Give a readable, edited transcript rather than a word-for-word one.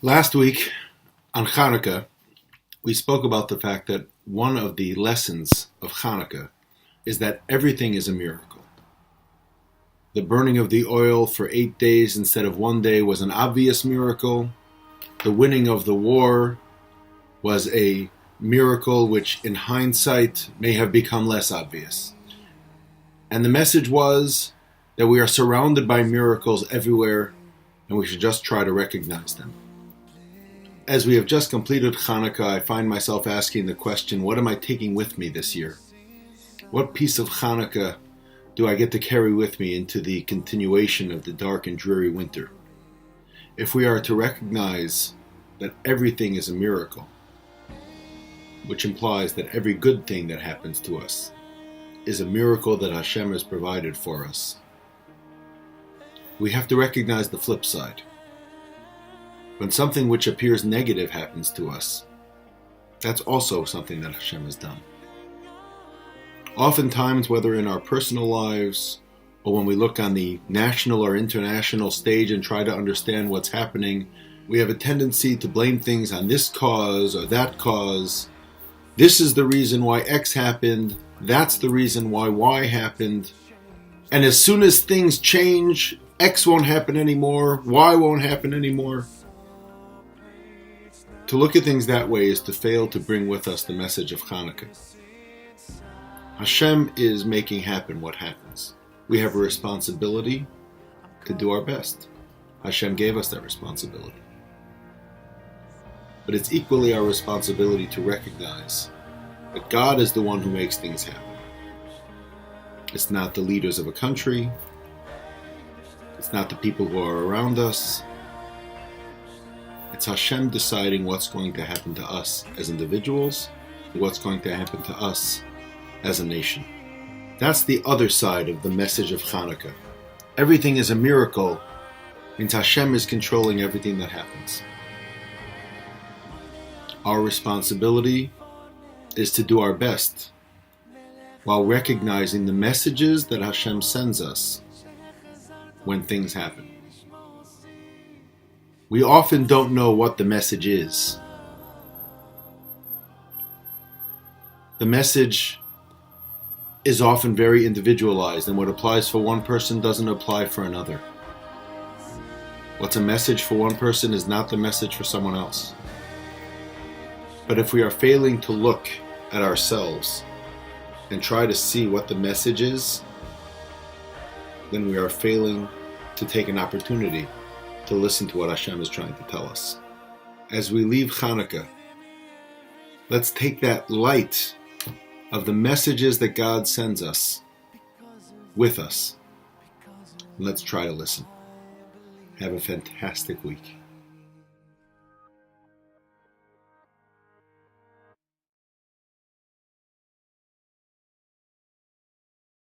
Last week on Hanukkah, we spoke about the fact that one of the lessons of Hanukkah is that everything is a miracle. The burning of the oil for 8 days instead of 1 day was an obvious miracle. The winning of the war was a miracle which in hindsight may have become less obvious. And the message was that we are surrounded by miracles everywhere and we should just try to recognize them. As we have just completed Hanukkah, I find myself asking the question, what am I taking with me this year? What piece of Hanukkah do I get to carry with me into the continuation of the dark and dreary winter? If we are to recognize that everything is a miracle, which implies that every good thing that happens to us is a miracle that Hashem has provided for us, we have to recognize the flip side. When something which appears negative happens to us, that's also something that Hashem has done. Oftentimes, whether in our personal lives or when we look on the national or international stage and try to understand what's happening, we have a tendency to blame things on this cause or that cause. This is the reason why X happened, that's the reason why Y happened. And as soon as things change, X won't happen anymore, Y won't happen anymore. To look at things that way is to fail to bring with us the message of Hanukkah. Hashem is making happen what happens. We have a responsibility to do our best. Hashem gave us that responsibility. But it's equally our responsibility to recognize that God is the one who makes things happen. It's not the leaders of a country. It's not the people who are around us. It's Hashem deciding what's going to happen to us as individuals, what's going to happen to us as a nation. That's the other side of the message of Hanukkah. Everything is a miracle means Hashem is controlling everything that happens. Our responsibility is to do our best while recognizing the messages that Hashem sends us when things happen. We often don't know what the message is. The message is often very individualized, and what applies for one person doesn't apply for another. What's a message for one person is not the message for someone else. But if we are failing to look at ourselves and try to see what the message is, then we are failing to take an opportunity to listen to what Hashem is trying to tell us. As we leave Hanukkah, let's take that light of the messages that God sends us with us. Let's try to listen. Have a fantastic week.